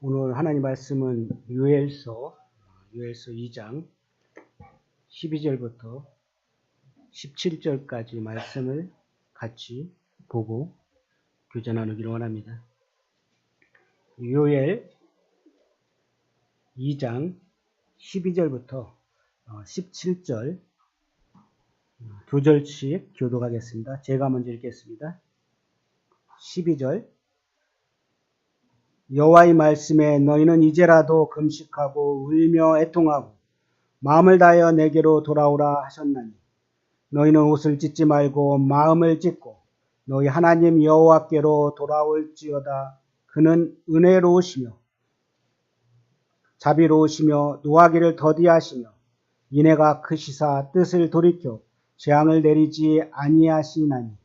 오늘 하나님 말씀은 요엘서 2장 12절부터 17절까지 말씀을 같이 보고 교제 나누기를 원합니다. 요엘 2장 12절부터 17절 두 절씩 교독하겠습니다. 제가 먼저 읽겠습니다. 12절 여호와의 말씀에 너희는 이제라도 금식하고 울며 애통하고 마음을 다하여 내게로 돌아오라 하셨나니 너희는 옷을 찢지 말고 마음을 찢고 너희 하나님 여호와께로 돌아올지어다. 그는 은혜로우시며 자비로우시며 노하기를 더디하시며 인애가 크시사 뜻을 돌이켜 재앙을 내리지 아니하시나니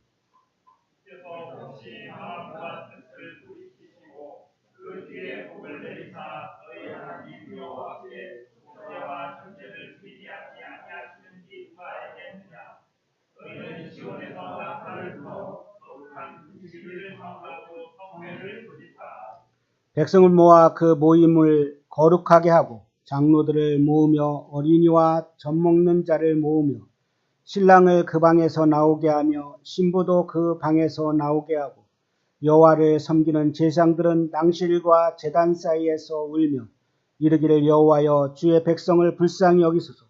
백성을 모아 그 모임을 거룩하게 하고 장로들을 모으며 어린이와 젖먹는 자를 모으며 신랑을 그 방에서 나오게 하며 신부도 그 방에서 나오게 하고 여호와를 섬기는 제사장들은 낭실과 제단 사이에서 울며 이르기를 여호와여 주의 백성을 불쌍히 여기소서.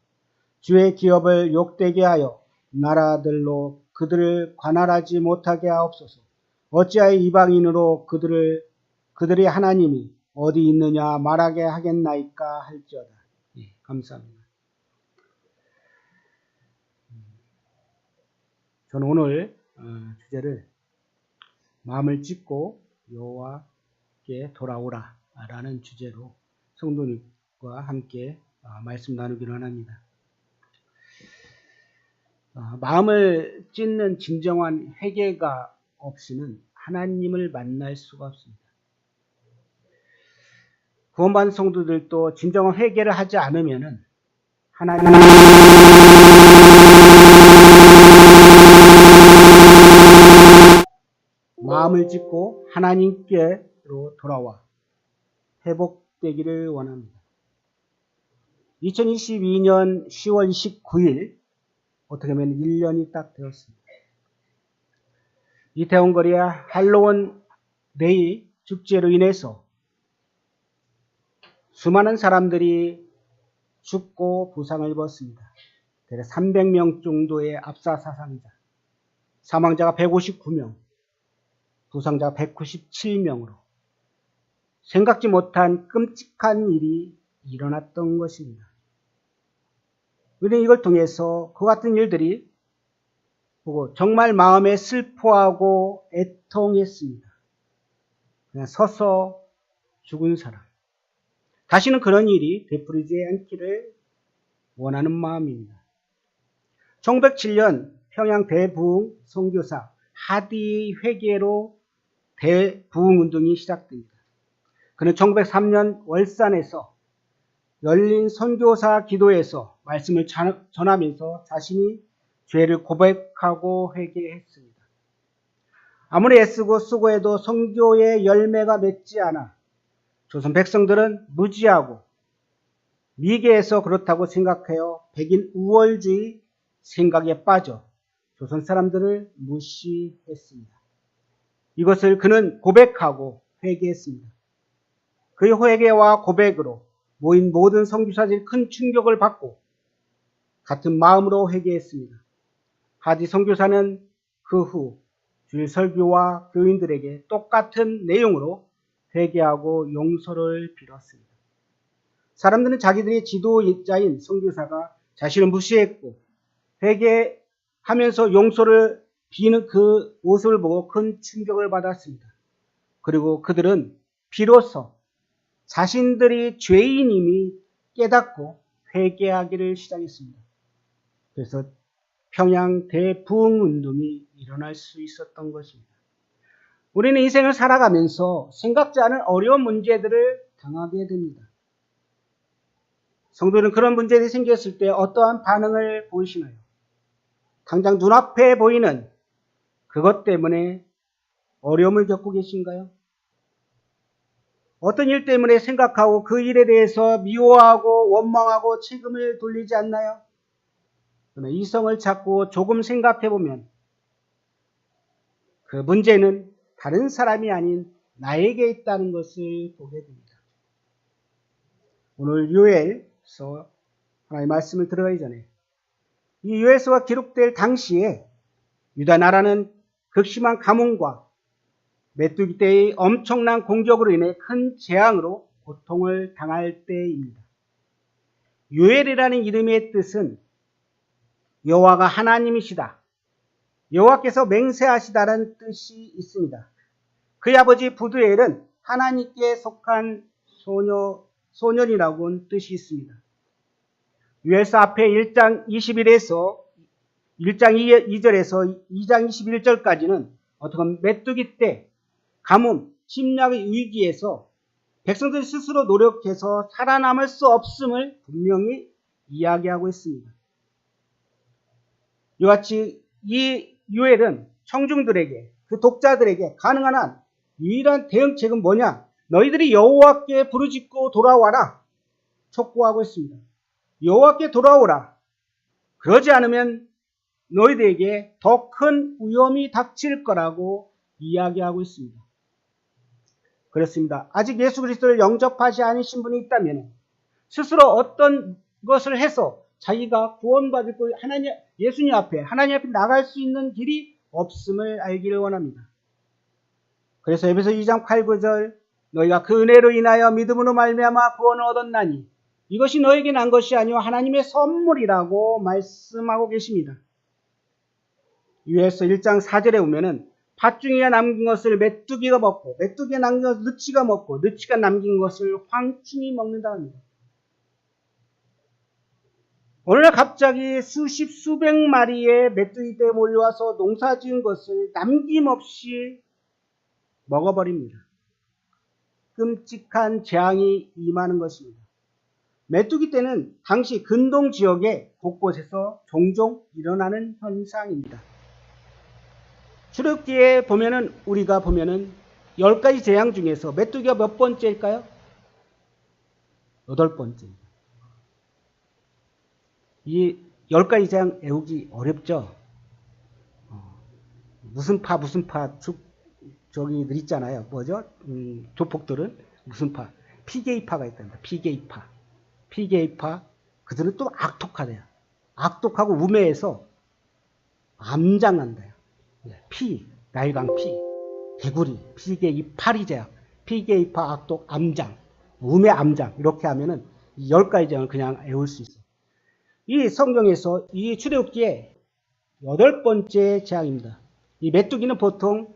주의 기업을 욕되게 하여 나라들로 그들을 관할하지 못하게 하옵소서. 어찌하여 이방인으로 그들의 하나님이 어디 있느냐 말하게 하겠나이까 할지어다. 감사합니다. 저는 오늘 주제를 마음을 찢고 여호와께 돌아오라 라는 주제로 성도님과 함께 말씀 나누기를 원합니다. 마음을 찢는 진정한 회개가 없이는 하나님을 만날 수가 없습니다. 구원받은 성도들도 진정한 회개를 하지 않으면 하나님 마음을 찢고 하나님께로 돌아와 회복되기를 원합니다. 2022년 10월 19일 어떻게 보면 1년이 딱 되었습니다. 이태원 거리의 할로윈 데이 축제로 인해서 수많은 사람들이 죽고 부상을 입었습니다. 대략 300명 정도의 압사 사상자, 사망자가 159명, 부상자가 197명으로 생각지 못한 끔찍한 일이 일어났던 것입니다. 우리는 이걸 통해서 그 같은 일들이 보고 정말 마음에 슬퍼하고 애통했습니다. 그냥 서서 죽은 사람. 다시는 그런 일이 되풀이지 않기를 원하는 마음입니다. 1907년 평양 대부흥 선교사 하디의 회개로 대부흥운동이 시작됩니다. 그는 1903년 월산에서 열린 선교사 기도에서 말씀을 전하면서 자신이 죄를 고백하고 회개했습니다. 아무리 애쓰고 수고해도 선교의 열매가 맺지 않아 조선 백성들은 무지하고 미개해서 그렇다고 생각하여 백인 우월주의 생각에 빠져 조선 사람들을 무시했습니다. 이것을 그는 고백하고 회개했습니다. 그의 회개와 고백으로 모인 모든 선교사들이 큰 충격을 받고 같은 마음으로 회개했습니다. 하디 선교사는 그 후 주일 설교와 교인들에게 똑같은 내용으로 회개하고 용서를 빌었습니다. 사람들은 자기들의 지도자인 선교사가 자신을 무시했고 회개하면서 용서를 비는 그 모습을 보고 큰 충격을 받았습니다. 그리고 그들은 비로소 자신들이 죄인임이 깨닫고 회개하기를 시작했습니다. 그래서 평양 대부흥운동이 일어날 수 있었던 것입니다. 우리는 인생을 살아가면서 생각지 않은 어려운 문제들을 당하게 됩니다. 성도는 그런 문제들이 생겼을 때 어떠한 반응을 보이시나요? 당장 눈앞에 보이는 그것 때문에 어려움을 겪고 계신가요? 어떤 일 때문에 생각하고 그 일에 대해서 미워하고 원망하고 책임을 돌리지 않나요? 그러나 이성을 찾고 조금 생각해보면 그 문제는 다른 사람이 아닌 나에게 있다는 것을 보게 됩니다. 오늘 요엘서 하나님의 말씀을 들어가기 전에 이 요엘서가 기록될 당시에 유다 나라는 극심한 가뭄과 메뚜기 떼의 엄청난 공격으로 인해 큰 재앙으로 고통을 당할 때입니다. 요엘이라는 이름의 뜻은 여호와가 하나님이시다, 여호와께서 맹세하시다라는 뜻이 있습니다. 그의 아버지 부두엘은 하나님께 속한 소년이라고는 뜻이 있습니다. 요엘서 앞에 1장 21에서 1장 2절에서 2장 21절까지는 어떻게 보면 메뚜기 떼, 가뭄, 침략의 위기에서 백성들 스스로 노력해서 살아남을 수 없음을 분명히 이야기하고 있습니다. 이같이 이 요엘은 청중들에게, 그 독자들에게 가능한 한 유일한 대응책은 뭐냐? 너희들이 여호와께 부르짖고 돌아와라 촉구하고 있습니다. 여호와께 돌아오라. 그러지 않으면 너희들에게 더 큰 위험이 닥칠 거라고 이야기하고 있습니다. 그렇습니다. 아직 예수 그리스도를 영접하지 않으신 분이 있다면 스스로 어떤 것을 해서 자기가 구원받을 거 예수님 앞에, 하나님 앞에 나갈 수 있는 길이 없음을 알기를 원합니다. 그래서 에베소 2장 8, 9절 너희가 그 은혜로 인하여 믿음으로 말미암아 구원을 얻었나니 이것이 너에게 난 것이 아니요 하나님의 선물이라고 말씀하고 계십니다. 요엘서 1장 4절에 보면은 팥중이가 남긴 것을 메뚜기가 먹고 메뚜기가 남긴 것을 느치가 먹고 느치가 남긴 것을 황충이 먹는다 합니다. 어느 날 갑자기 수백 마리의 메뚜기떼 몰려와서 농사 지은 것을 남김없이 먹어버립니다. 끔찍한 재앙이 임하는 것입니다. 메뚜기떼는 당시 근동 지역의 곳곳에서 종종 일어나는 현상입니다. 출애굽기에 보면은 우리가 보면은 10가지 재앙 중에서 메뚜기가 몇 번째일까요? 8번째입니다. 이 10가지 재앙 외우기 어렵죠? 무슨 파 저기들 있잖아요. 뭐죠? 조폭들은 무슨 파? 피게이파가 있답니다. 피게이파. 그들은 또 악독하대요. 악독하고 우매해서 암장한대요. 나일강 피, 개구리, 피게이, 파리제약, 피게이파, 악독, 암장, 우매 암장 이렇게 하면은 이 10가지 재앙을 그냥 외울 수 있어요. 이 성경에서 이 출애굽기에 8번째 재앙입니다. 이 메뚜기는 보통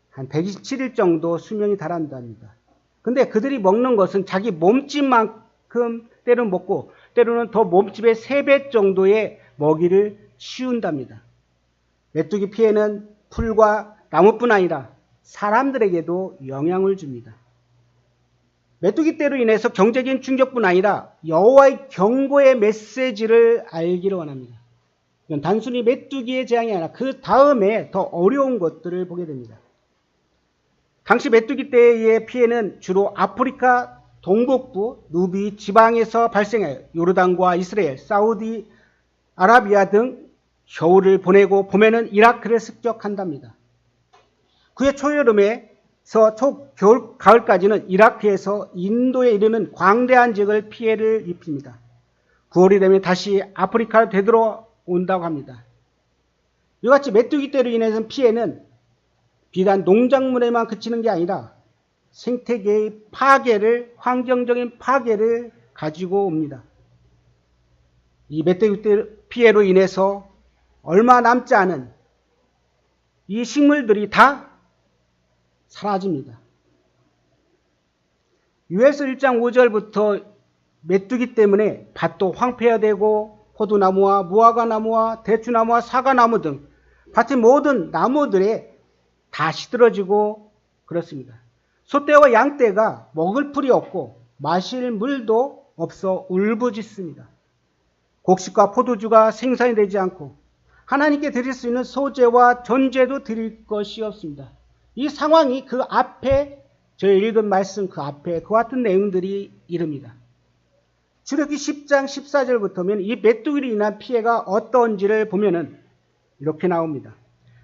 한 127일 정도 수명이 달한답니다. 근데 그들이 먹는 것은 자기 몸집만큼 때로는 먹고 때로는 더 몸집의 3배 정도의 먹이를 치운답니다. 메뚜기 피해는 풀과 나무뿐 아니라 사람들에게도 영향을 줍니다. 메뚜기 떼로 인해서 경제적인 충격뿐 아니라 여호와의 경고의 메시지를 알기를 원합니다. 이건 단순히 메뚜기의 재앙이 아니라 그 다음에 더 어려운 것들을 보게 됩니다. 당시 메뚜기 떼의 피해는 주로 아프리카 동북부 누비 지방에서 발생하여 요르단과 이스라엘, 사우디 아라비아 등 겨울을 보내고 봄에는 이라크를 습격한답니다. 그해 초여름에서 가을까지는 이라크에서 인도에 이르는 광대한 지역을 피해를 입힙니다. 9월이 되면 다시 아프리카로 되돌아온다고 합니다. 이같이 메뚜기 떼로 인해서 피해는 비단 농작물에만 그치는 게 아니라 생태계의 파괴를, 환경적인 파괴를 가지고 옵니다. 이 메뚜기 떼 피해로 인해서 얼마 남지 않은 이 식물들이 다 사라집니다. 요엘서 1장 5절부터 메뚜기 때문에 밭도 황폐화되고 포도나무와 무화과나무와 대추나무와 사과나무 등 밭의 모든 나무들에 다 시들어지고 그렇습니다. 소떼와 양떼가 먹을 풀이 없고 마실 물도 없어 울부짖습니다. 곡식과 포도주가 생산이 되지 않고 하나님께 드릴 수 있는 소제와 전제도 드릴 것이 없습니다. 이 상황이 그 앞에 저희 읽은 말씀 그 앞에 그와 같은 내용들이 이릅니다. 출애굽기 10장 14절부터면 이 메뚜기로 인한 피해가 어떤지를 보면은 이렇게 나옵니다.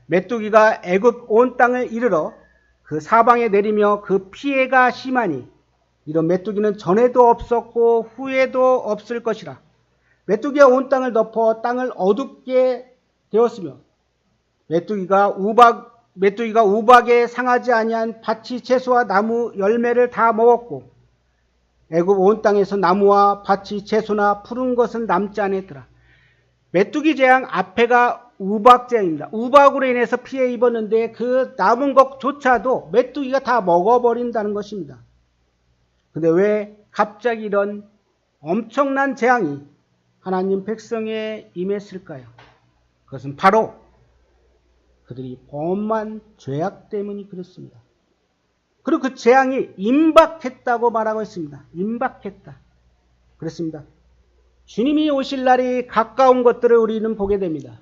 메뚜기가 애굽 온 땅을 이르러 그 사방에 내리며 그 피해가 심하니 이런 메뚜기는 전에도 없었고 후에도 없을 것이라. 메뚜기가 온 땅을 덮어 땅을 어둡게 되었으며 메뚜기가 우박에 상하지 아니한 밭이 채소와 나무 열매를 다 먹었고 애굽 온 땅에서 나무와 밭이 채소나 푸른 것은 남지 않았더라. 메뚜기 재앙 앞에가 우박 재앙입니다. 우박으로 인해서 피해 입었는데 그 남은 것조차도 메뚜기가 다 먹어버린다는 것입니다. 근데 왜 갑자기 이런 엄청난 재앙이 하나님 백성에 임했을까요? 그것은 바로 그들이 범한 죄악 때문이 그렇습니다. 그리고 그 재앙이 임박했다고 말하고 있습니다. 임박했다. 그렇습니다. 주님이 오실 날이 가까운 것들을 우리는 보게 됩니다.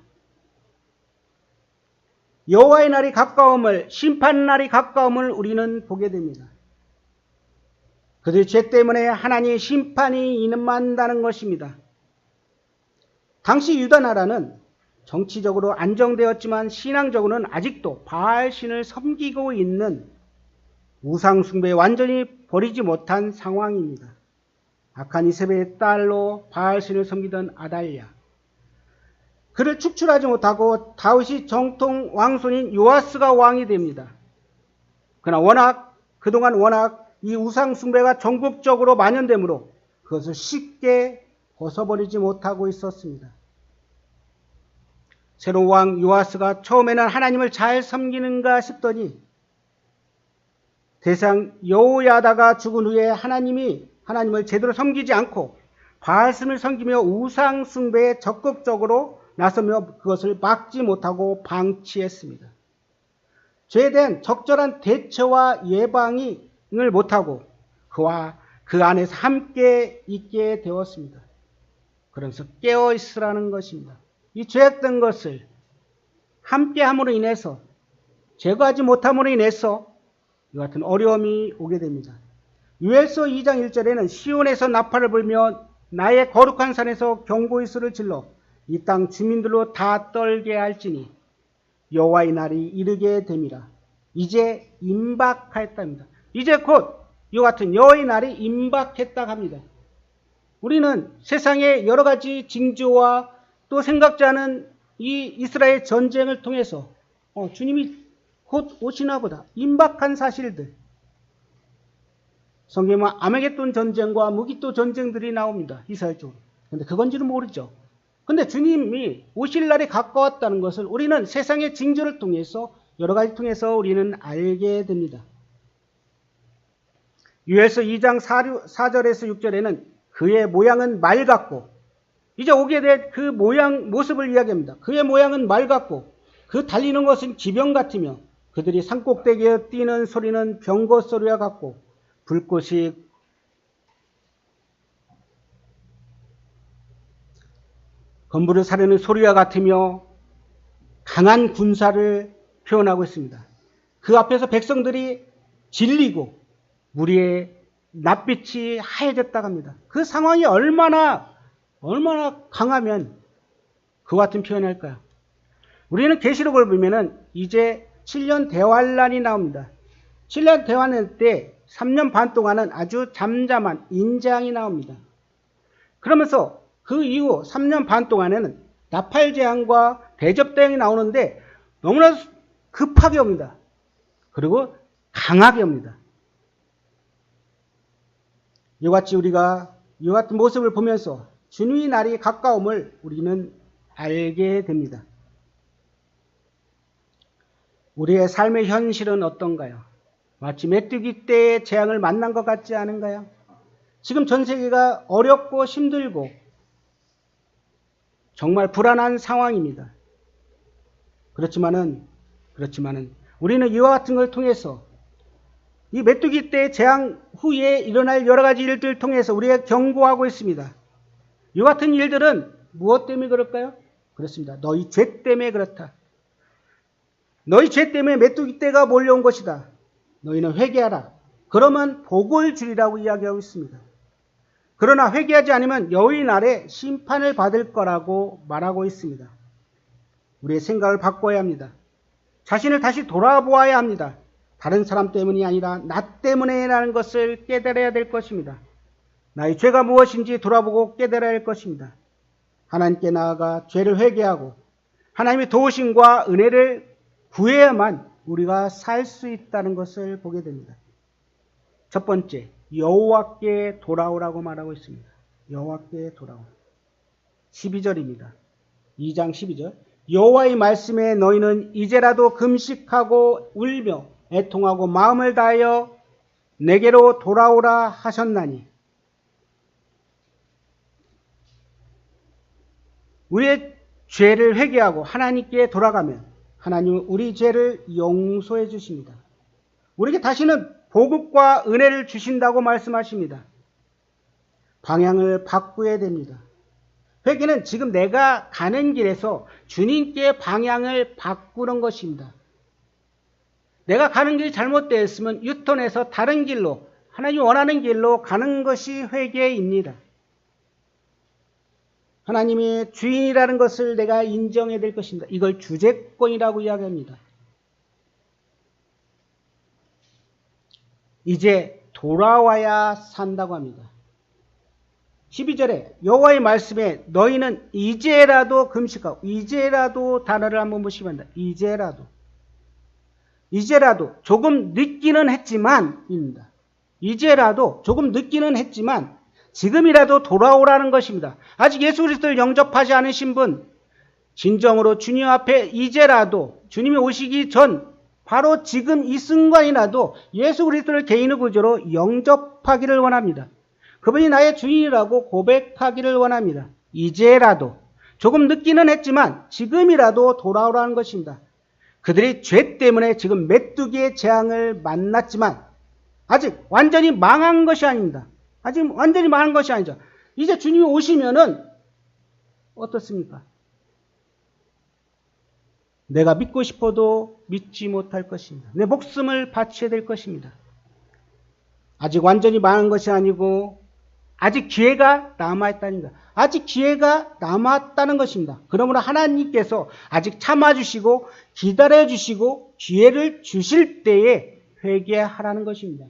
여호와의 날이 가까움을, 심판 날이 가까움을 우리는 보게 됩니다. 그들 죄 때문에 하나님의 심판이 임한다는 것입니다. 당시 유다 나라는 정치적으로 안정되었지만 신앙적으로는 아직도 바알신을 섬기고 있는 우상숭배에 완전히 버리지 못한 상황입니다. 악한 이세벨의 딸로 바알신을 섬기던 아달랴. 그를 축출하지 못하고 다윗이 정통 왕손인 요아스가 왕이 됩니다. 그러나 그동안 워낙 이 우상숭배가 전국적으로 만연되므로 그것을 쉽게 벗어버리지 못하고 있었습니다. 새로운 왕 요아스가 처음에는 하나님을 잘 섬기는가 싶더니 대상 여호야다가 죽은 후에 하나님을 제대로 섬기지 않고 바알신을 섬기며 우상 숭배에 적극적으로 나서며 그것을 막지 못하고 방치했습니다. 죄에 대한 적절한 대처와 예방을 못하고 그와 그 안에서 함께 있게 되었습니다. 그러면서 깨어 있으라는 것입니다. 이 죄악된 것을 함께 함으로 인해서 제거하지 못함으로 인해서 이 같은 어려움이 오게 됩니다. 요엘서 2장 1절에는 시온에서 나팔을 불며 나의 거룩한 산에서 경고의 소리를 질러 이 땅 주민들로 다 떨게 할지니 여호와의 날이 이르게 됨이라. 이제 임박하였답니다. 이제 곧 이 같은 여호와의 날이 임박했다 합니다. 우리는 세상의 여러 가지 징조와 또 생각지 않은 이 이스라엘 전쟁을 통해서 주님이 곧 오시나 보다 임박한 사실들, 성경에 아메겟돈 전쟁과 무기토 전쟁들이 나옵니다. 이스라엘 쪽으로. 근데 그건지는 모르죠. 근데 주님이 오실 날이 가까웠다는 것을 우리는 세상의 징조를 통해서 여러 가지 통해서 우리는 알게 됩니다. 요엘서 2장 4절에서 6절에는 그의 모양은 말 같고, 이제 오게 될 그 모습을 이야기합니다. 그의 모양은 말 같고 그 달리는 것은 기병 같으며 그들이 산꼭대기에 뛰는 소리는 병거 소리와 같고 불꽃이 건물을 사르는 소리와 같으며 강한 군사를 표현하고 있습니다. 그 앞에서 백성들이 질리고 무리의 낯빛이 하얘졌다고 합니다. 그 상황이 얼마나 강하면 그 같은 표현을 할까요? 우리는 계시록을 보면은 이제 7년 대환란이 나옵니다. 7년 대환란 때 3년 반 동안은 아주 잠잠한 인재앙이 나옵니다. 그러면서 그 이후 3년 반 동안에는 나팔재앙과 대접대응이 나오는데 너무나 급하게 옵니다. 그리고 강하게 옵니다. 이와 같이 우리가 이 같은 모습을 보면서 주님의 날이 가까움을 우리는 알게 됩니다. 우리의 삶의 현실은 어떤가요? 마치 메뚜기 때의 재앙을 만난 것 같지 않은가요? 지금 전 세계가 어렵고 힘들고 정말 불안한 상황입니다. 그렇지만은 우리는 이와 같은 걸 통해서 이 메뚜기 때의 재앙 후에 일어날 여러 가지 일들을 통해서 우리가 경고하고 있습니다. 이와 같은 일들은 무엇 때문에 그럴까요? 그렇습니다. 너희 죄 때문에 그렇다. 너희 죄 때문에 메뚜기 떼가 몰려온 것이다. 너희는 회개하라. 그러면 복을 주리라고 이야기하고 있습니다. 그러나 회개하지 않으면 여호와의 날에 심판을 받을 거라고 말하고 있습니다. 우리의 생각을 바꿔야 합니다. 자신을 다시 돌아보아야 합니다. 다른 사람 때문이 아니라 나 때문에라는 것을 깨달아야 될 것입니다. 나의 죄가 무엇인지 돌아보고 깨달아야 할 것입니다. 하나님께 나아가 죄를 회개하고 하나님의 도우심과 은혜를 구해야만 우리가 살 수 있다는 것을 보게 됩니다. 첫 번째, 여호와께 돌아오라고 말하고 있습니다. 여호와께 돌아오라. 12절입니다. 2장 12절. 여호와의 말씀에 너희는 이제라도 금식하고 울며 애통하고 마음을 다하여 내게로 돌아오라 하셨나니. 우리의 죄를 회개하고 하나님께 돌아가면 하나님은 우리 죄를 용서해 주십니다. 우리에게 다시는 복음과 은혜를 주신다고 말씀하십니다. 방향을 바꾸어야 됩니다. 회개는 지금 내가 가는 길에서 주님께 방향을 바꾸는 것입니다. 내가 가는 길이 잘못되었으면 유턴해서 다른 길로, 하나님이 원하는 길로 가는 것이 회개입니다. 하나님의 주인이라는 것을 내가 인정해야 될 것입니다. 이걸 주재권이라고 이야기합니다. 이제 돌아와야 산다고 합니다. 12절에 여호와의 말씀에 너희는 이제라도 금식하고, 이제라도 단어를 한번 보시기 바랍니다. 이제라도 조금 늦기는 했지만 입니다. 이제라도 조금 늦기는 했지만 지금이라도 돌아오라는 것입니다. 아직 예수 그리스도를 영접하지 않으신 분, 진정으로 주님 앞에 이제라도 주님이 오시기 전 바로 지금 이 순간이라도 예수 그리스도를 개인의 구주로 영접하기를 원합니다. 그분이 나의 주인이라고 고백하기를 원합니다. 이제라도 조금 늦기는 했지만 지금이라도 돌아오라는 것입니다. 그들이 죄 때문에 지금 메뚜기의 재앙을 만났지만 아직 완전히 망한 것이 아닙니다. 아직 완전히 망한 것이 아니죠. 이제 주님이 오시면은 어떻습니까? 내가 믿고 싶어도 믿지 못할 것입니다. 내 목숨을 바쳐야 될 것입니다. 아직 완전히 망한 것이 아니고 아직 기회가 남아있다는 것. 아직 기회가 남았다는 것입니다. 그러므로 하나님께서 아직 참아주시고 기다려주시고 기회를 주실 때에 회개하라는 것입니다.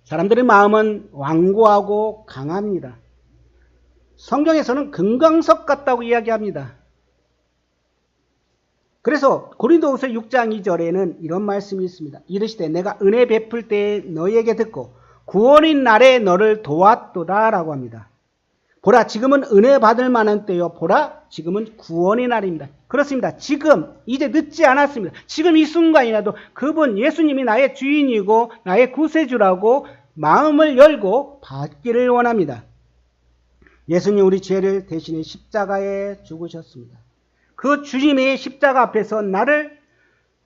사람들의 마음은 완고하고 강합니다. 성경에서는 금강석 같다고 이야기합니다. 그래서 고린도후서 6장 2절에는 이런 말씀이 있습니다. 이르시되 내가 은혜 베풀 때에 너희에게 듣고 구원인 날에 너를 도왔도다 라고 합니다. 보라 지금은 은혜 받을 만한 때요. 보라 지금은 구원의 날입니다. 그렇습니다. 지금 이제 늦지 않았습니다. 지금 이 순간이라도 그분 예수님이 나의 주인이고 나의 구세주라고 마음을 열고 받기를 원합니다. 예수님 우리 죄를 대신해 십자가에 죽으셨습니다. 그 주님의 십자가 앞에서 나를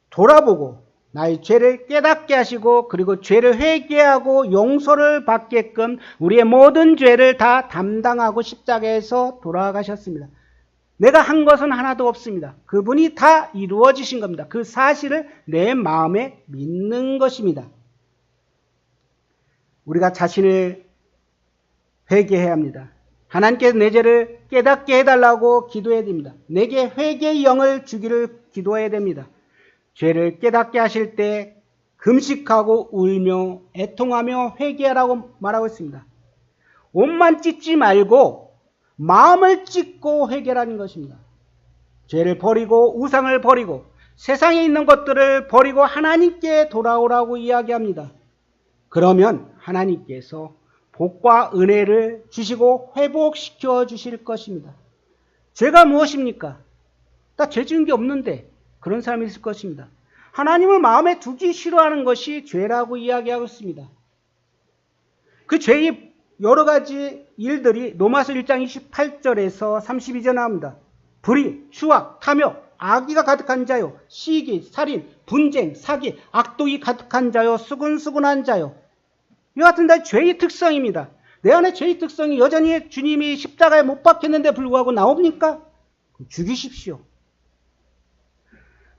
돌아보고 나의 죄를 깨닫게 하시고 그리고 죄를 회개하고 용서를 받게끔 우리의 모든 죄를 다 담당하고 십자가에서 돌아가셨습니다. 내가 한 것은 하나도 없습니다. 그분이 다 이루어지신 겁니다. 그 사실을 내 마음에 믿는 것입니다. 우리가 자신을 회개해야 합니다. 하나님께서 내 죄를 깨닫게 해달라고 기도해야 됩니다. 내게 회개의 영을 주기를 기도해야 됩니다. 죄를 깨닫게 하실 때 금식하고 울며 애통하며 회개하라고 말하고 있습니다. 옷만 찢지 말고 마음을 찢고 회개라는 것입니다. 죄를 버리고 우상을 버리고 세상에 있는 것들을 버리고 하나님께 돌아오라고 이야기합니다. 그러면 하나님께서 복과 은혜를 주시고 회복시켜 주실 것입니다. 죄가 무엇입니까? 나 죄 지은 게 없는데 그런 사람이 있을 것입니다. 하나님을 마음에 두기 싫어하는 것이 죄라고 이야기하고 있습니다. 그 죄의 여러 가지 일들이 로마서 1장 28절에서 32절 나옵니다. 불의, 추악, 탐욕, 악의가 가득한 자요, 시기, 살인, 분쟁, 사기, 악독이 가득한 자요, 수근수근한 자요. 이와 같은 다 죄의 특성입니다. 내 안에 죄의 특성이 여전히 주님이 십자가에 못 박혔는데 불구하고 나옵니까? 죽이십시오.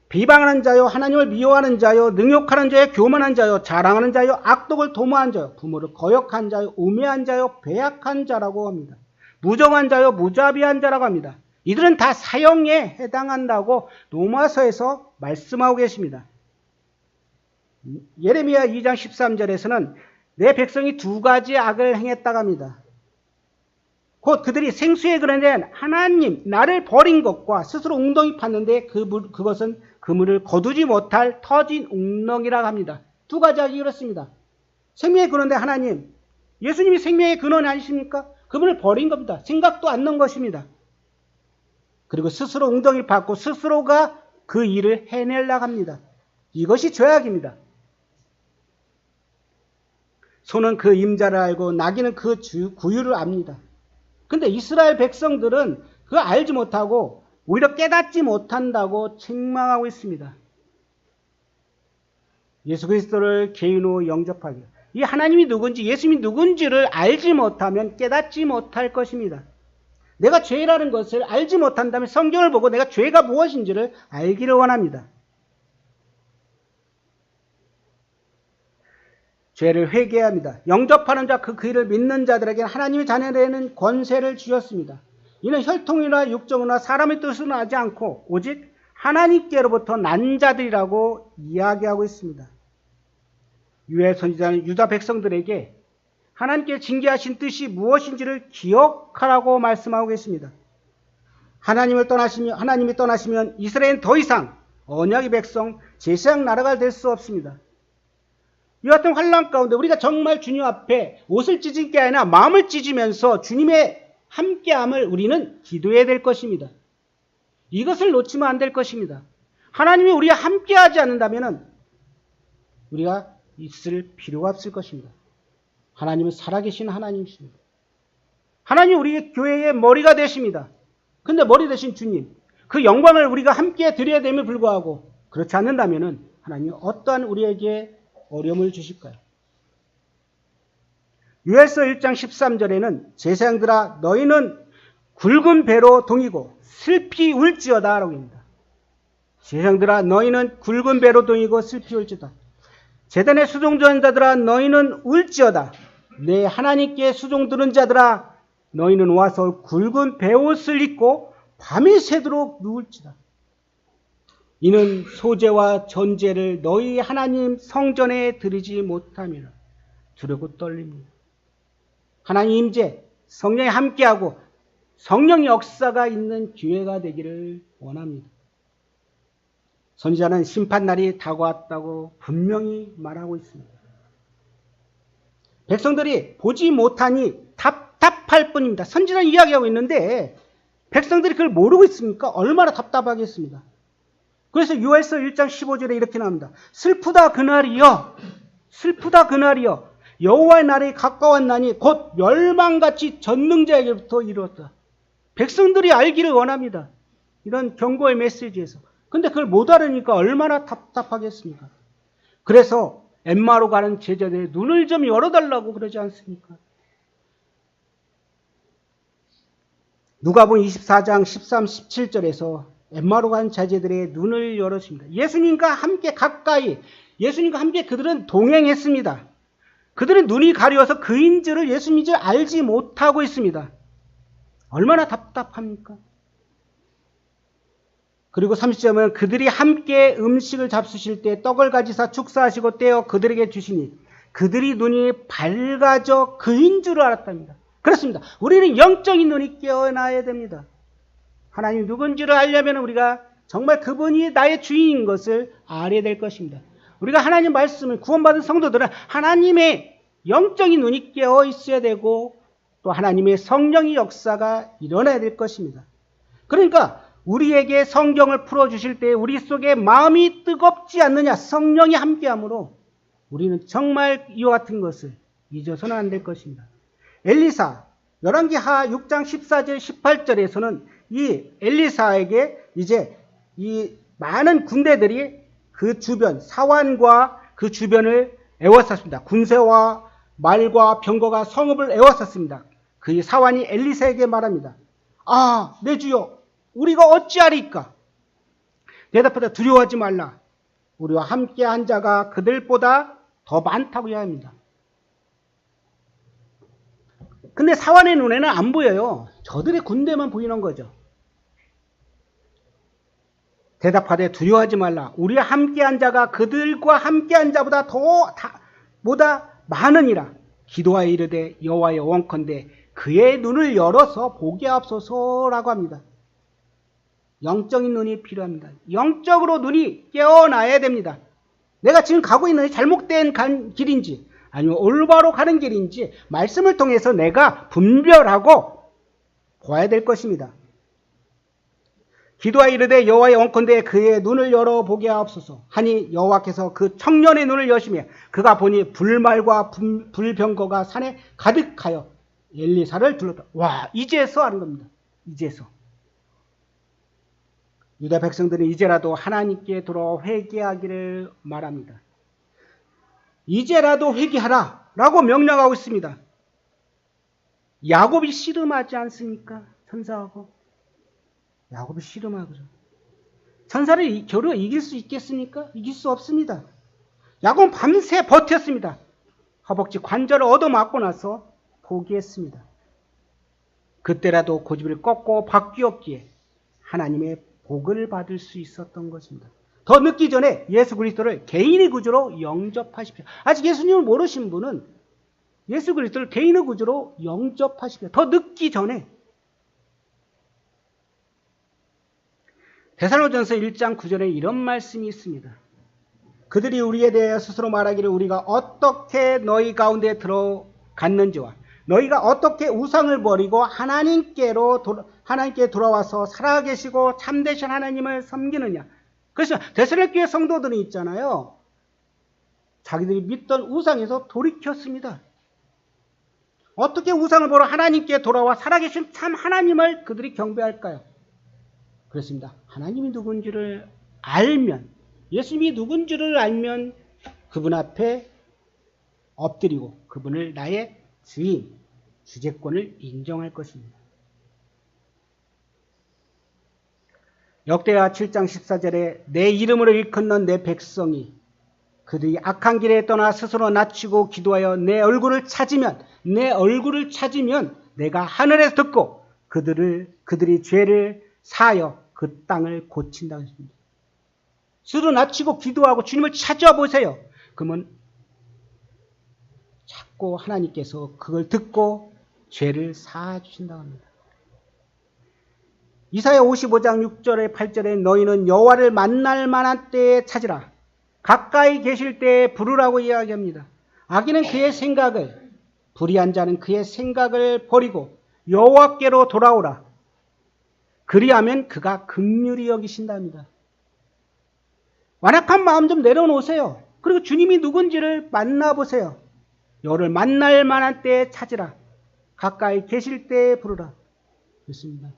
비방하는 자요, 하나님을 미워하는 자요, 능욕하는 자요, 교만한 자요, 자랑하는 자요, 악독을 도모한 자요, 부모를 거역한 자요, 우매한 자요, 배약한 자라고 합니다. 무정한 자요, 무자비한 자라고 합니다. 이들은 다 사형에 해당한다고 로마서에서 말씀하고 계십니다. 예레미야 2장 13절에서는 내 백성이 두 가지 악을 행했다고 합니다. 곧 그들이 생수에 그려낸 하나님, 나를 버린 것과 스스로 웅덩이 팠는데 그것은 그물을 거두지 못할 터진 웅덩이라고 합니다. 두 가지 악이 그렇습니다. 생명의 근원대 하나님, 예수님이 생명의 근원이 아니십니까? 그분을 버린 겁니다. 생각도 안 넣은 것입니다. 그리고 스스로 웅덩이를 팠고 스스로가 그 일을 해내려고 합니다. 이것이 죄악입니다. 소는 그 임자를 알고 나귀는 그 구유를 압니다. 근데 이스라엘 백성들은 그거 알지 못하고 오히려 깨닫지 못한다고 책망하고 있습니다. 예수 그리스도를 개인으로 영접하기. 이 하나님이 누군지 예수님이 누군지를 알지 못하면 깨닫지 못할 것입니다. 내가 죄라는 것을 알지 못한다면 성경을 보고 내가 죄가 무엇인지를 알기를 원합니다. 죄를 회개해야 합니다. 영접하는 자, 그 일을 믿는 자들에게는 하나님의 자녀되는 권세를 주셨습니다. 이는 혈통이나 육정이나 사람의 뜻은 하지 않고 오직 하나님께로부터 난 자들이라고 이야기하고 있습니다. 유엘 선지자는 유다 백성들에게 하나님께 징계하신 뜻이 무엇인지를 기억하라고 말씀하고 계십니다. 하나님이 떠나시면 이스라엘은 더 이상 언약의 백성, 제사장 나라가 될 수 없습니다. 이 같은 환난 가운데 우리가 정말 주님 앞에 옷을 찢은 게 아니라 마음을 찢으면서 주님의 함께함을 우리는 기도해야 될 것입니다. 이것을 놓치면 안 될 것입니다. 하나님이 우리와 함께하지 않는다면 우리가 있을 필요가 없을 것입니다. 하나님은 살아계신 하나님이십니다. 하나님 우리 교회의 머리가 되십니다. 근데 머리 되신 주님, 그 영광을 우리가 함께 드려야 됨에 불구하고 그렇지 않는다면 하나님이 어떠한 우리에게 어려움을 주실까요? 요엘서 1장 13절에는 제사장들아 너희는 굵은 배로 동이고 슬피 울지어다 라고 합니다. 제사장들아 너희는 굵은 배로 동이고 슬피 울지어다. 제단의 수종드는 자들아 너희는 울지어다. 내 하나님께 수종드는 자들아 너희는 와서 굵은 베옷을 입고 밤이 새도록 누울지다. 이는 소제와 전제를 너희 하나님 성전에 드리지 못함이라. 두렵고 떨립니다. 하나님 임재, 성령이 함께하고 성령의 역사가 있는 기회가 되기를 원합니다. 선지자는 심판날이 다가왔다고 분명히 말하고 있습니다. 백성들이 보지 못하니 답답할 뿐입니다. 선지자는 이야기하고 있는데 백성들이 그걸 모르고 있습니까? 얼마나 답답하겠습니다. 그래서 요엘서 1장 15절에 이렇게 나옵니다. 슬프다 그날이여, 슬프다 그날이여, 여호와의 날이 가까웠나니 곧 멸망같이 전능자에게부터 이루었다. 백성들이 알기를 원합니다. 이런 경고의 메시지에서. 근데 그걸 못 알으니까 얼마나 답답하겠습니까? 그래서 엠마로 가는 제자들의 눈을 좀 열어달라고 그러지 않습니까? 누가복음 24장 13, 17절에서 엠마로 간 제자들의 눈을 열었습니다. 예수님과 함께 가까이, 예수님과 함께 그들은 동행했습니다. 그들은 눈이 가려워서 그인지를 예수님인지 알지 못하고 있습니다. 얼마나 답답합니까? 그리고 30절은 그들이 함께 음식을 잡수실 때 떡을 가지사 축사하시고 떼어 그들에게 주시니 그들이 눈이 밝아져 그인 줄 알았답니다. 그렇습니다. 우리는 영적인 눈이 깨어나야 됩니다. 하나님 누군지를 알려면 우리가 정말 그분이 나의 주인인 것을 알아야 될 것입니다. 우리가 하나님 말씀을 구원받은 성도들은 하나님의 영적인 눈이 깨어 있어야 되고 또 하나님의 성령의 역사가 일어나야 될 것입니다. 그러니까 우리에게 성경을 풀어주실 때 우리 속에 마음이 뜨겁지 않느냐, 성령이 함께함으로 우리는 정말 이와 같은 것을 잊어서는 안 될 것입니다. 엘리사, 열왕기하 6장 14절 18절에서는 이 엘리사에게 이제 이 많은 군대들이 그 주변, 사환과 그 주변을 에워쌌습니다. 군세와 말과 병거가 성읍을 에워쌌습니다. 그 사환이 엘리사에게 말합니다. 아, 내 주여, 우리가 어찌하리까? 대답하되 두려워하지 말라. 우리와 함께한 자가 그들보다 더 많다고 해야 합니다. 근데 사환의 눈에는 안 보여요. 저들의 군대만 보이는 거죠. 대답하되 두려워하지 말라. 우리와 함께한 자가 그들과 함께한 자보다 보다 많으니라. 기도하여 이르되 여호와여 원컨대 그의 눈을 열어서 보게 하옵소서라고 합니다. 영적인 눈이 필요합니다. 영적으로 눈이 깨어나야 됩니다. 내가 지금 가고 있는 잘못된 길인지 아니면 올바로 가는 길인지 말씀을 통해서 내가 분별하고 보아야 될 것입니다. 기도하여 이르되 여호와의 원컨대 그의 눈을 열어 보게 하옵소서 하니 여호와께서 그 청년의 눈을 여시며 그가 보니 불말과 불병거가 산에 가득하여 엘리사를 둘렀다. 와, 이제서 하는 겁니다. 이제서. 유다 백성들은 이제라도 하나님께 돌아와 회개하기를 말합니다. 이제라도 회개하라 라고 명령하고 있습니다. 야곱이 씨름하지 않습니까? 천사하고. 야곱이 씨름하고죠. 천사를 겨루 이길 수 있겠습니까? 이길 수 없습니다. 야곱은 밤새 버텼습니다. 허벅지 관절을 얻어맞고 나서 포기했습니다. 그때라도 고집을 꺾고 바뀌었기에 하나님의 복을 받을 수 있었던 것입니다. 더 늦기 전에 예수 그리스도를 개인의 구주로 영접하십시오. 아직 예수님을 모르신 분은 예수 그리스도를 개인의 구주로 영접하십시오. 더 늦기 전에. 데살로니가전서 1장 9절에 이런 말씀이 있습니다. 그들이 우리에 대해 스스로 말하기를 우리가 어떻게 너희 가운데 들어갔는지와 너희가 어떻게 우상을 버리고 하나님께 돌아와서 살아계시고 참되신 하나님을 섬기느냐. 그래서 데살로니가 성도들이 있잖아요. 자기들이 믿던 우상에서 돌이켰습니다. 어떻게 우상을 버려 하나님께 돌아와 살아계신 참 하나님을 그들이 경배할까요? 그렇습니다. 하나님이 누군지를 알면, 예수님이 누군지를 알면 그분 앞에 엎드리고 그분을 나의 주인, 주재권을 인정할 것입니다. 역대하 7장 14절에 내 이름으로 일컫는 내 백성이 그들이 악한 길에 떠나 스스로 낮추고 기도하여 내 얼굴을 찾으면 내가 하늘에서 듣고 그들이 죄를 사하여 그 땅을 고친다고 했습니다. 스스로 낮추고 기도하고 주님을 찾아보세요. 그러면 자꾸 하나님께서 그걸 듣고 죄를 사하 주신다고 합니다. 이사야 55장 6절에 8절에 너희는 여호와를 만날 만한 때에 찾으라. 가까이 계실 때에 부르라고 이야기합니다. 악인은 그의 생각을, 불의한 자는 그의 생각을 버리고 여호와께로 돌아오라. 그리하면 그가 긍휼히 여기신답니다. 완악한 마음 좀 내려놓으세요. 그리고 주님이 누군지를 만나보세요. 여호와를 만날 만한 때에 찾으라. 가까이 계실 때에 부르라. 그렇습니다.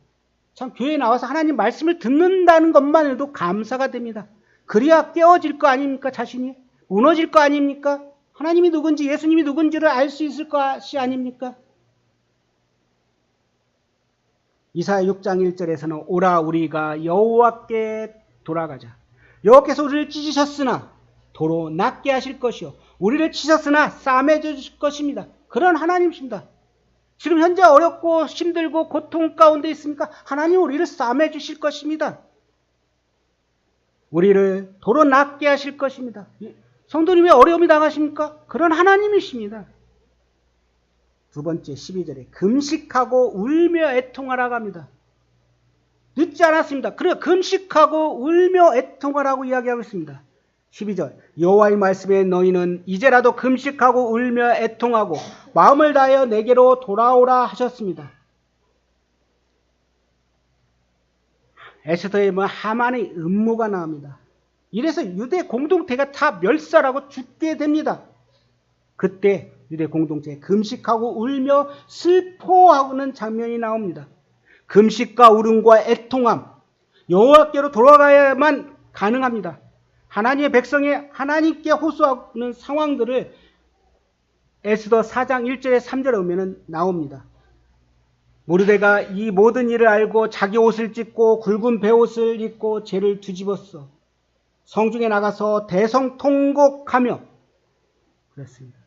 참 교회에 나와서 하나님 말씀을 듣는다는 것만으로도 감사가 됩니다. 그래야 깨어질 거 아닙니까? 자신이 무너질 거 아닙니까? 하나님이 누군지 예수님이 누군지를 알 수 있을 것이 아닙니까? 이사야 6장 1절에서는 오라 우리가 여호와께 돌아가자. 여호와께서 우리를 찢으셨으나 도로 낫게 하실 것이요 우리를 치셨으나 싸매져 주실 것입니다. 그런 하나님이십니다. 지금 현재 어렵고 힘들고 고통 가운데 있습니까? 하나님 우리를 싸매 주실 것입니다. 우리를 도로 낫게 하실 것입니다. 성도님 왜 어려움이 당하십니까? 그런 하나님이십니다. 두 번째 12절에 금식하고 울며 애통하라고 합니다. 늦지 않았습니다. 그래 금식하고 울며 애통하라고 이야기하고 있습니다. 12절 여호와의 말씀에 너희는 이제라도 금식하고 울며 애통하고 마음을 다하여 내게로 돌아오라 하셨습니다. 에스더의 하만의 음모가 나옵니다. 이래서 유대 공동체가 다 멸살하고 죽게 됩니다. 그때 유대 공동체에 금식하고 울며 슬퍼하는 장면이 나옵니다. 금식과 울음과 애통함, 여호와께로 돌아가야만 가능합니다. 하나님의 백성이 하나님께 호소하는 상황들을 에스더 4장 1절에 3절에 보면 나옵니다. 모르드가 이 모든 일을 알고 자기 옷을 찢고 굵은 베옷을 입고 죄를 뒤집었어 성중에 나가서 대성통곡하며 그랬습니다.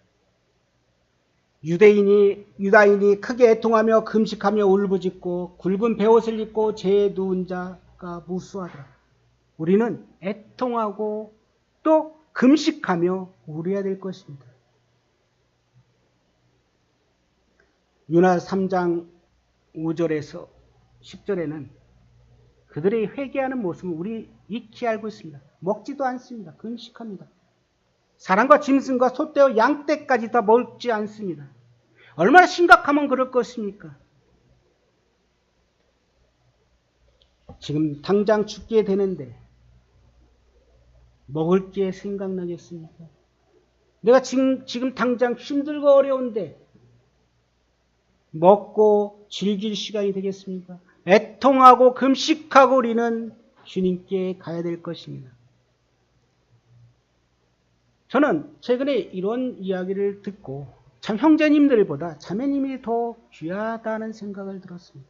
유다인이 크게 애통하며 금식하며 울부짖고 굵은 베옷을 입고 죄에 누운 자가 무수하더라. 우리는 애통하고 또 금식하며 울어야 될 것입니다. 유나 3장 5절에서 10절에는 그들의 회개하는 모습을 우리 익히 알고 있습니다. 먹지도 않습니다. 금식합니다. 사람과 짐승과 소떼와 양떼까지 다 먹지 않습니다. 얼마나 심각하면 그럴 것입니까? 지금 당장 죽게 되는데 먹을 게 생각나겠습니까? 내가 지금 당장 힘들고 어려운데 먹고 즐길 시간이 되겠습니까? 애통하고 금식하고 우리는 주님께 가야 될 것입니다. 저는 최근에 이런 이야기를 듣고 참 형제님들보다 자매님이 더 귀하다는 생각을 들었습니다.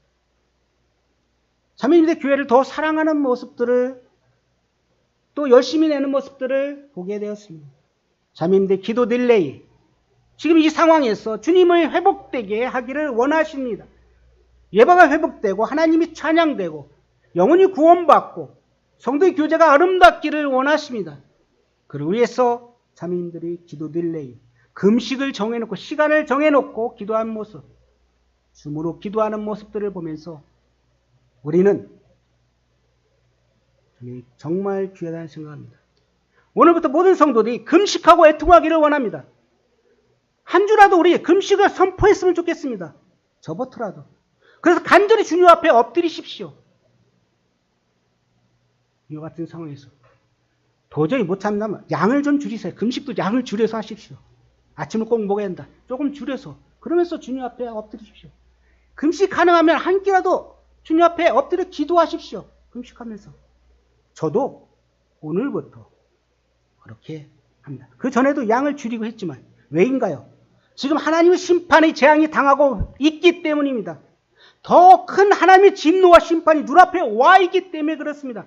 자매님들 교회를 더 사랑하는 모습들을 또 열심히 내는 모습들을 보게 되었습니다. 자매님들 기도 딜레이 지금 이 상황에서 주님의 회복되게 하기를 원하십니다. 예배가 회복되고 하나님이 찬양되고 영혼이 구원받고 성도의 교제가 아름답기를 원하십니다. 그를 위해서 자매님들이 기도 딜레이, 금식을 정해놓고 시간을 정해놓고 기도하는 모습, 줌으로 기도하는 모습들을 보면서 우리는 정말 귀하다는 생각합니다. 오늘부터 모든 성도들이 금식하고 애통하기를 원합니다. 한 주라도 우리 금식을 선포했으면 좋겠습니다. 저부터라도. 그래서 간절히 주님 앞에 엎드리십시오. 이와 같은 상황에서 도저히 못 참다면 양을 좀 줄이세요. 금식도 양을 줄여서 하십시오. 아침을 꼭 먹어야 한다. 조금 줄여서. 그러면서 주님 앞에 엎드리십시오. 금식 가능하면 한 끼라도 주님 앞에 엎드려 기도하십시오. 금식하면서. 저도 오늘부터 그렇게 합니다. 그 전에도 양을 줄이고 했지만 왜인가요? 지금 하나님의 심판의 재앙이 당하고 있기 때문입니다. 더 큰 하나님의 진노와 심판이 눈앞에 와 있기 때문에 그렇습니다.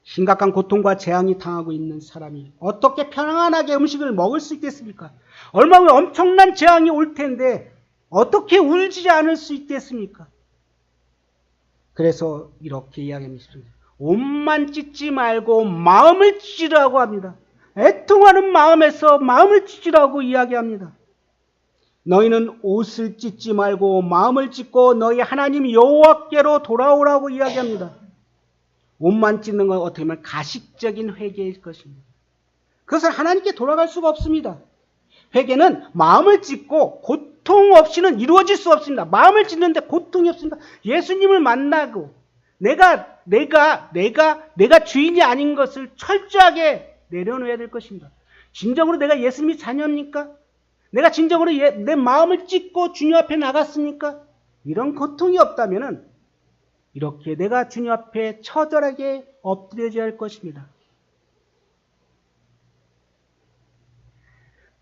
심각한 고통과 재앙이 당하고 있는 사람이 어떻게 편안하게 음식을 먹을 수 있겠습니까? 얼마나 엄청난 재앙이 올 텐데 어떻게 울지 않을 수 있겠습니까? 그래서 이렇게 이야기합니다. 옷만 찢지 말고 마음을 찢으라고 합니다. 애통하는 마음에서 마음을 찢으라고 이야기합니다. 너희는 옷을 찢지 말고 마음을 찢고 너희 하나님 여호와께로 돌아오라고 이야기합니다. 옷만 찢는 건 어떻게 보면 가식적인 회개일 것입니다. 그것은 하나님께 돌아갈 수가 없습니다. 회개는 마음을 찢고 고통 없이는 이루어질 수 없습니다. 마음을 찢는데 고통이 없습니다. 예수님을 만나고 내가 주인이 아닌 것을 철저하게 내려놓아야 될 것입니다. 진정으로 내가 예수님이 자녀입니까? 내가 진정으로 내 마음을 찢고 주님 앞에 나갔습니까? 이런 고통이 없다면 이렇게 내가 주님 앞에 처절하게 엎드려져야 할 것입니다.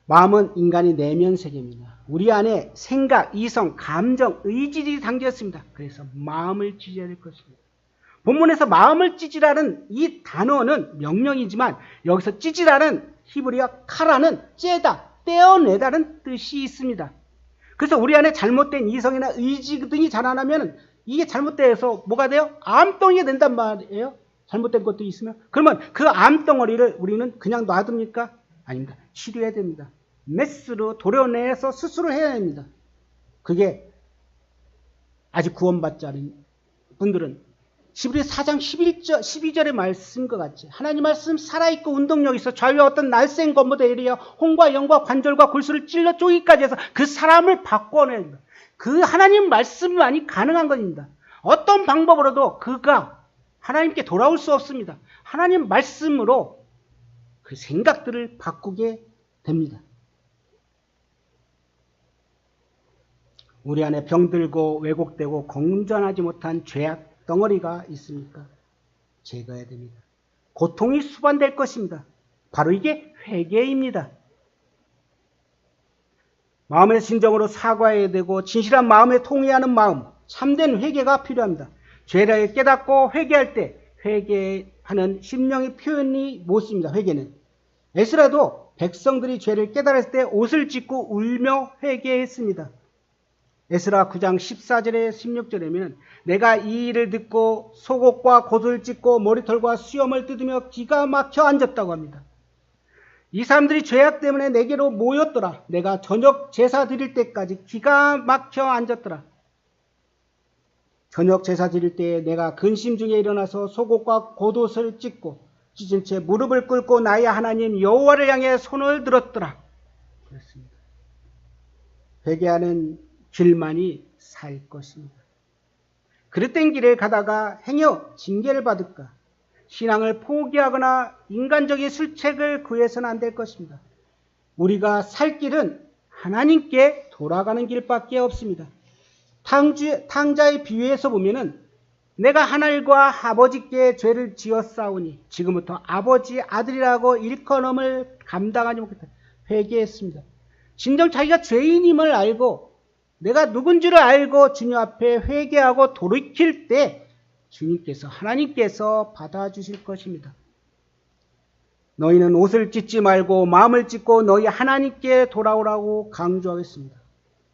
마음은 인간의 내면 세계입니다. 우리 안에 생각, 이성, 감정, 의지들이 담겨 있습니다. 그래서 마음을 찢어야 될 것입니다. 본문에서 마음을 찢으라는 이 단어는 명령이지만 여기서 찢으라는 히브리어 카라는 째다, 떼어내다는 뜻이 있습니다. 그래서 우리 안에 잘못된 이성이나 의지 등이 자라나면 이게 잘못돼서 뭐가 돼요? 암덩이가 된단 말이에요. 잘못된 것도 있으면. 그러면 그 암덩어리를 우리는 그냥 놔둡니까? 아닙니다. 치료해야 됩니다. 메스로 도려내서 스스로 해야 합니다. 그게 아직 구원받지 않은 분들은 히브리 4장 12절의 말씀과 같이 하나님 말씀 살아있고 운동력 있어 좌우에 어떤 날쌘 검보다 이르여 혼과 영과 관절과 골수를 찔러 쪼기까지 해서 그 사람을 바꿔낸다. 그 하나님 말씀만이 가능한 것입니다. 어떤 방법으로도 그가 하나님께 돌아올 수 없습니다. 하나님 말씀으로 그 생각들을 바꾸게 됩니다. 우리 안에 병들고 왜곡되고 건전하지 못한 죄악 덩어리가 있습니까? 제거해야 됩니다. 고통이 수반될 것입니다. 바로 이게 회개입니다. 마음의 진정으로 사과해야 되고 진실한 마음에 통회하는 마음, 참된 회개가 필요합니다. 죄를 깨닫고 회개할 때 회개하는 심령의 표현이 못습니다. 회개는. 에스라도 백성들이 죄를 깨달았을 때 옷을 찢고 울며 회개했습니다. 에스라 9장 14절에 16절에는 내가 이 일을 듣고 속옷과 겉을 찢고 머리털과 수염을 뜯으며 기가 막혀 앉았다고 합니다. 이 사람들이 죄악 때문에 내게로 모였더라. 내가 저녁 제사 드릴 때까지 기가 막혀 앉았더라. 저녁 제사 드릴 때에 내가 근심 중에 일어나서 속옷과 겉옷을 찢고 찢은 채 무릎을 꿇고 나의 하나님 여호와를 향해 손을 들었더라. 그렇습니다. 회개하는 길만이 살 것입니다. 그릇된 길을 가다가 행여 징계를 받을까? 신앙을 포기하거나 인간적인 술책을 구해서는 안 될 것입니다. 우리가 살 길은 하나님께 돌아가는 길밖에 없습니다. 탕자의 비유에서 보면은 내가 하늘과 아버지께 죄를 지었사오니 지금부터 아버지 아들이라고 일컬음을 감당하지 못했다. 회개했습니다. 진정 자기가 죄인임을 알고 내가 누군지를 알고 주님 앞에 회개하고 돌이킬 때 주님께서 하나님께서 받아주실 것입니다. 너희는 옷을 찢지 말고 마음을 찢고 너희 하나님께 돌아오라고 강조하겠습니다.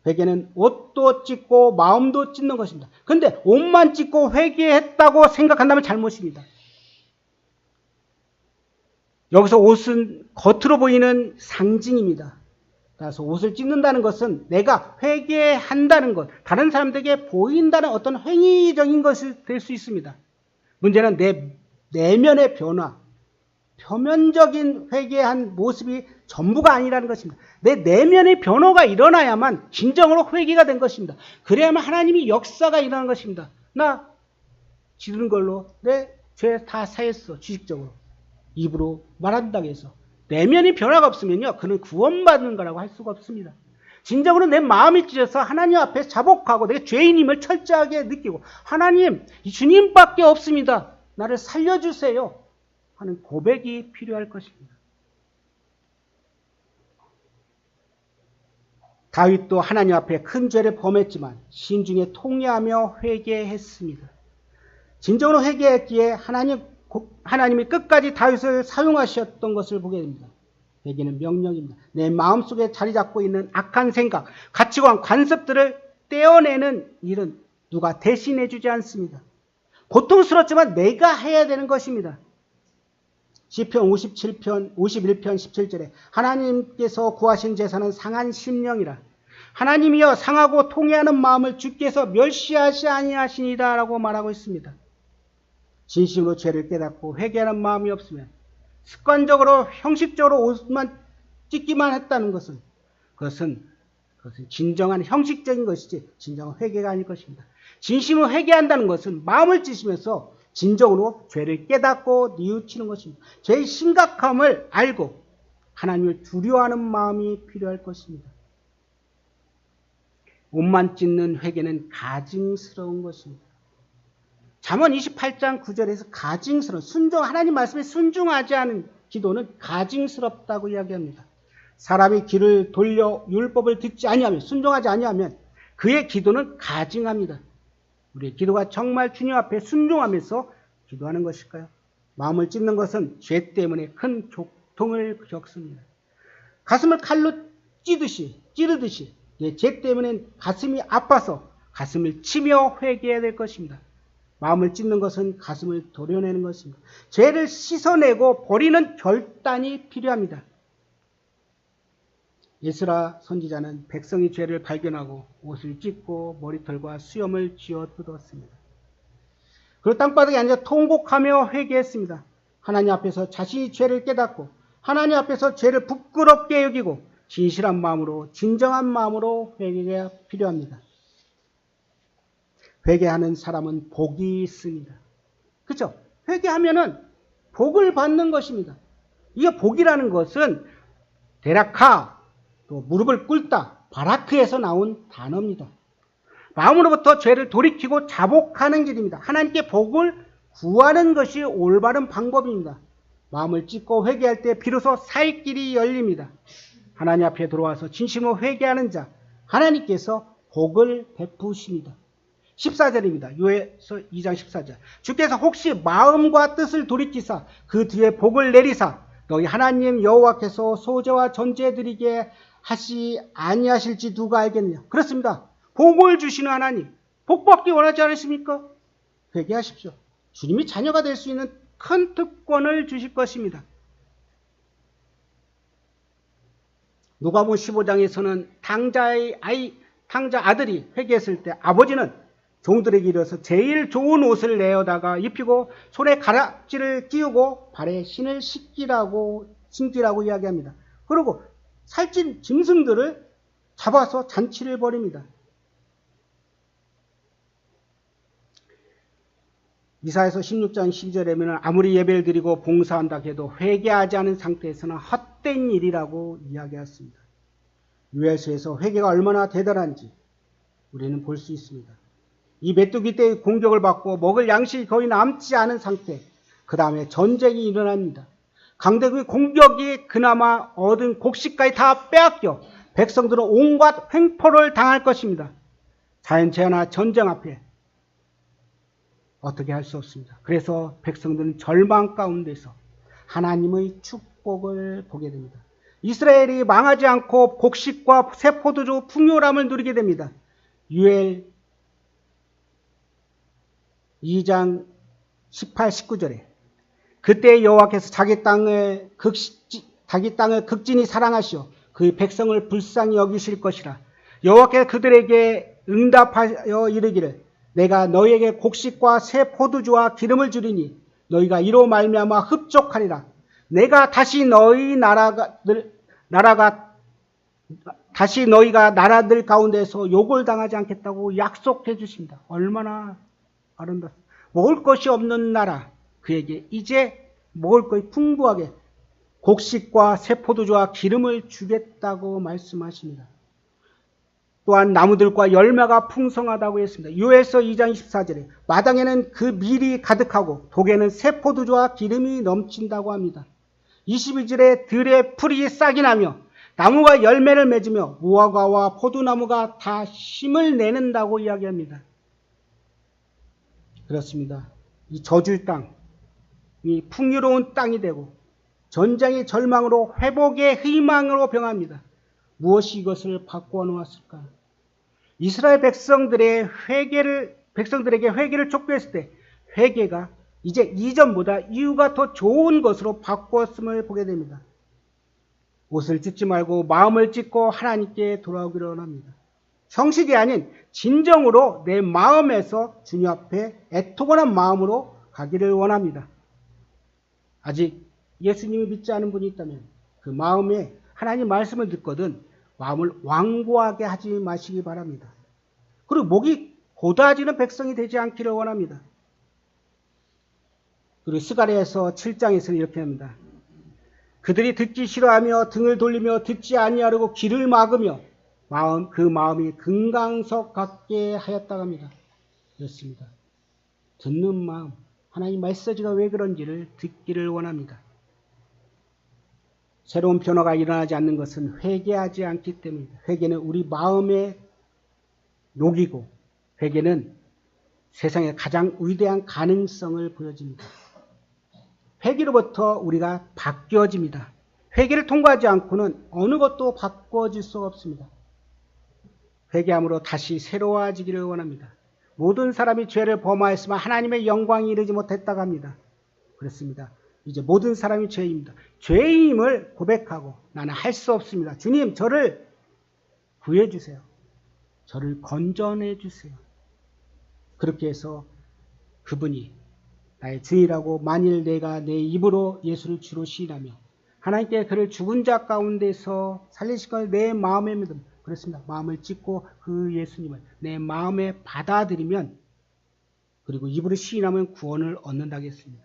회개는 옷도 찢고 마음도 찢는 것입니다. 그런데 옷만 찢고 회개했다고 생각한다면 잘못입니다. 여기서 옷은 겉으로 보이는 상징입니다. 따라서 옷을 찢는다는 것은 내가 회개한다는 것, 다른 사람들에게 보인다는 어떤 행위적인 것이 될 수 있습니다. 문제는 내 내면의 변화, 표면적인 회개한 모습이 전부가 아니라는 것입니다. 내 내면의 변화가 일어나야만 진정으로 회개가 된 것입니다. 그래야만 하나님이 역사가 일어나는 것입니다. 나 지른 걸로 내 죄 다 사했어. 지식적으로. 입으로 말한다고 해서. 내면의 변화가 없으면요, 그는 구원받는 거라고 할 수가 없습니다. 진정으로 내 마음이 찢어서 하나님 앞에 자복하고 내가 죄인임을 철저하게 느끼고 하나님, 이 주님밖에 없습니다. 나를 살려주세요 하는 고백이 필요할 것입니다. 다윗도 하나님 앞에 큰 죄를 범했지만 신중에 통회하며 회개했습니다. 진정으로 회개했기에 하나님이 끝까지 다윗을 사용하셨던 것을 보게 됩니다. 회개는 명령입니다. 내 마음속에 자리 잡고 있는 악한 생각, 가치관, 관습들을 떼어내는 일은 누가 대신해 주지 않습니다. 고통스럽지만 내가 해야 되는 것입니다. 시편 51편 17절에 하나님께서 구하신 제사는 상한 심령이라. 하나님이여 상하고 통회하는 마음을 주께서 멸시하시 아니하시니라 라고 말하고 있습니다. 진심으로 죄를 깨닫고 회개하는 마음이 없으면 습관적으로 형식적으로 옷만 찢기만 했다는 것은 그것은 진정한 형식적인 것이지 진정한 회개가 아닐 것입니다. 진심으로 회개한다는 것은 마음을 찢으면서 진정으로 죄를 깨닫고 뉘우치는 것입니다. 죄의 심각함을 알고 하나님을 두려워하는 마음이 필요할 것입니다. 옷만 찢는 회개는 가증스러운 것입니다. 잠언 28장 9절에서 가증스러운, 하나님 말씀에 순종하지 않은 기도는 가증스럽다고 이야기합니다. 사람이 귀를 돌려 율법을 듣지 아니하면, 순종하지 아니하면 그의 기도는 가증합니다. 우리의 기도가 정말 주님 앞에 순종하면서 기도하는 것일까요? 마음을 찢는 것은 죄 때문에 큰 고통을 겪습니다. 가슴을 칼로 찌르듯이 죄 때문에 가슴이 아파서 가슴을 치며 회개해야 될 것입니다. 마음을 찢는 것은 가슴을 도려내는 것입니다. 죄를 씻어내고 버리는 결단이 필요합니다. 에스라 선지자는 백성이 죄를 발견하고 옷을 찢고 머리털과 수염을 쥐어 뜯었습니다. 그리고 땅바닥에 앉아 통곡하며 회개했습니다. 하나님 앞에서 자신이 죄를 깨닫고 하나님 앞에서 죄를 부끄럽게 여기고 진실한 마음으로, 진정한 마음으로 회개가 필요합니다. 회개하는 사람은 복이 있습니다. 그렇죠? 회개하면은 복을 받는 것입니다. 이게 복이라는 것은 데라카, 또 무릎을 꿇다, 바라크에서 나온 단어입니다. 마음으로부터 죄를 돌이키고 자복하는 길입니다. 하나님께 복을 구하는 것이 올바른 방법입니다. 마음을 찢고 회개할 때 비로소 살 길이 열립니다. 하나님 앞에 들어와서 진심으로 회개하는 자 하나님께서 복을 베푸십니다. 14절입니다. 요에서 2장 14절. 주께서 혹시 마음과 뜻을 돌이키사 그 뒤에 복을 내리사 너희 하나님 여호와께서 소재와 전제 드리게 하시 아니하실지 누가 알겠느냐. 그렇습니다. 복을 주시는 하나님, 복 받기 원하지 않으십니까? 회개하십시오. 주님이 자녀가 될 수 있는 큰 특권을 주실 것입니다. 누가복음 15장에서는 탕자 아들이 회개했을 때 아버지는 종들에게 이르러서 제일 좋은 옷을 내어다가 입히고 손에 가락지를 끼우고 발에 신을 신기라고 이야기합니다. 그리고 살찐 짐승들을 잡아서 잔치를 벌입니다. 이사야서 16장 12절에는 아무리 예배를 드리고 봉사한다 해도 회개하지 않은 상태에서는 헛된 일이라고 이야기했습니다. 요엘서에서 회개가 얼마나 대단한지 우리는 볼 수 있습니다. 이 메뚜기 떼의 공격을 받고 먹을 양식이 거의 남지 않은 상태, 그 다음에 전쟁이 일어납니다. 강대국의 공격이 그나마 얻은 곡식까지 다 빼앗겨 백성들은 온갖 횡포를 당할 것입니다. 자연재해나 전쟁 앞에 어떻게 할 수 없습니다. 그래서 백성들은 절망 가운데서 하나님의 축복을 보게 됩니다. 이스라엘이 망하지 않고 곡식과 새 포도주 풍요람을 누리게 됩니다. 요엘 2장 18, 19절에 그때 여호와께서 자기 땅을 극진히 사랑하시어 그의 백성을 불쌍히 여기실 것이라. 여호와께서 그들에게 응답하여 이르기를 내가 너희에게 곡식과 새 포도주와 기름을 주리니 너희가 이로 말미암아 흡족하리라. 내가 다시 너희가 나라들 가운데서 욕을 당하지 않겠다고 약속해 주십니다. 얼마나 아름답습니다. 먹을 것이 없는 나라, 그에게 이제 먹을 것이 풍부하게 곡식과 새 포도주와 기름을 주겠다고 말씀하십니다. 또한 나무들과 열매가 풍성하다고 했습니다. 요엘서 2장 24절에 마당에는 그 밀이 가득하고 독에는 새 포도주와 기름이 넘친다고 합니다. 22절에 들에 풀이 싹이 나며 나무가 열매를 맺으며 무화과와 포도나무가 다 힘을 내는다고 이야기합니다. 그렇습니다. 이 저주의 땅, 이 풍요로운 땅이 되고 전쟁의 절망으로 회복의 희망으로 변합니다. 무엇이 이것을 바꾸어 놓았을까? 이스라엘 백성들에게 회개를 촉구했을 때 회개가 이제 이전보다 이유가 더 좋은 것으로 바꾸었음을 보게 됩니다. 옷을 찢지 말고 마음을 찢고 하나님께 돌아오기를 원합니다. 형식이 아닌 진정으로 내 마음에서 주님 앞에 애통하는 마음으로 가기를 원합니다. 아직 예수님을 믿지 않은 분이 있다면 그 마음에 하나님 말씀을 듣거든 마음을 완고하게 하지 마시기 바랍니다. 그리고 목이 고다지는 백성이 되지 않기를 원합니다. 그리고 스가랴서 7장에서는 이렇게 합니다. 그들이 듣기 싫어하며 등을 돌리며 듣지 아니하려고 귀를 막으며 그 마음이 금강석 같게 하였다고 합니다. 그렇습니다. 듣는 마음, 하나님 메시지가 왜 그런지를 듣기를 원합니다. 새로운 변화가 일어나지 않는 것은 회개하지 않기 때문입니다. 회개는 우리 마음의 녹이고 회개는 세상의 가장 위대한 가능성을 보여줍니다. 회개로부터 우리가 바뀌어집니다. 회개를 통과하지 않고는 어느 것도 바꿔질 수가 없습니다. 회개함으로 다시 새로워지기를 원합니다. 모든 사람이 죄를 범하였으면 하나님의 영광이 이르지 못했다고 합니다. 그렇습니다. 이제 모든 사람이 죄입니다. 죄임을 고백하고 나는 할 수 없습니다. 주님, 저를 구해주세요. 저를 건져내 주세요. 그렇게 해서 그분이 나의 주이라고 만일 내가 내 입으로 예수를 주로 시인하며 하나님께 그를 죽은 자 가운데서 살리실 것을 내 마음에 믿음. 그렇습니다. 마음을 찢고 그 예수님을 내 마음에 받아들이면 그리고 입으로 시인하면 구원을 얻는다고 했습니다.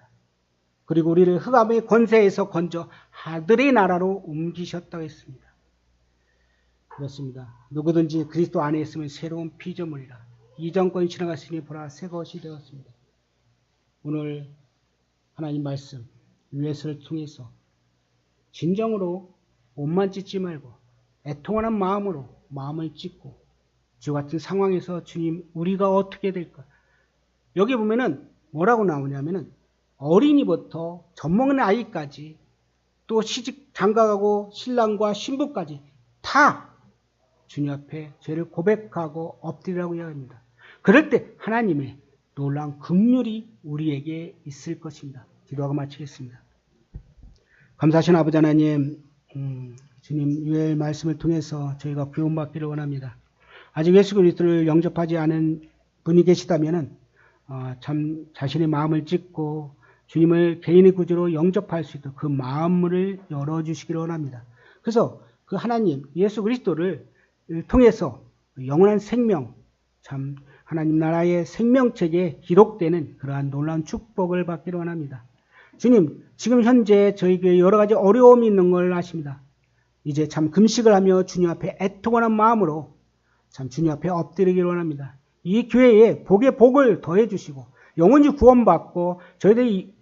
그리고 우리를 흑암의 권세에서 건져 하늘의 나라로 옮기셨다고 했습니다. 그렇습니다. 누구든지 그리스도 안에 있으면 새로운 피조물이라. 이전 것이 지나갔으니 보라 새 것이 되었습니다. 오늘 하나님 말씀 요엘서를 통해서 진정으로 옷만 찢지 말고 애통하는 마음으로 마음을 찢고 저 같은 상황에서 주님 우리가 어떻게 될까? 여기 보면은 뭐라고 나오냐면은 어린이부터 젖먹는 아이까지 또 시집 장가가고 신랑과 신부까지 다 주님 앞에 죄를 고백하고 엎드리라고 이야기합니다. 그럴 때 하나님의 놀라운 긍휼이 우리에게 있을 것입니다. 기도하고 마치겠습니다. 감사하신 아버지 하나님, 주님 유의 말씀을 통해서 저희가 구원받기를 원합니다. 아직 예수 그리스도를 영접하지 않은 분이 계시다면은 참 자신의 마음을 찢고 주님을 개인의 구주로 영접할 수 있도록 그 마음을 열어주시기를 원합니다. 그래서 그 하나님 예수 그리스도를 통해서 영원한 생명, 참 하나님 나라의 생명책에 기록되는 그러한 놀라운 축복을 받기를 원합니다. 주님, 지금 현재 저희 교회에 여러 가지 어려움이 있는 걸 아십니다. 이제 참 금식을 하며 주님 앞에 애통하는 마음으로 참 주님 앞에 엎드리기를 원합니다. 이 교회에 복의 복을 더해 주시고 영원히 구원받고 저희들이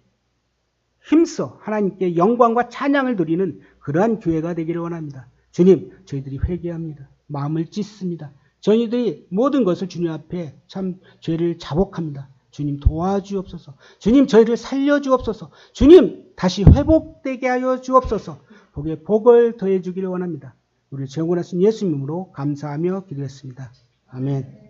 힘써 하나님께 영광과 찬양을 드리는 그러한 교회가 되기를 원합니다. 주님, 저희들이 회개합니다. 마음을 찢습니다. 저희들이 모든 것을 주님 앞에 참 죄를 자복합니다. 주님 도와주옵소서. 주님 저희를 살려주옵소서. 주님 다시 회복되게 하여 주옵소서. 복의 복을 더해 주기를 원합니다. 우리를 구원하신 예수 이름으로 감사하며 기도했습니다. 아멘.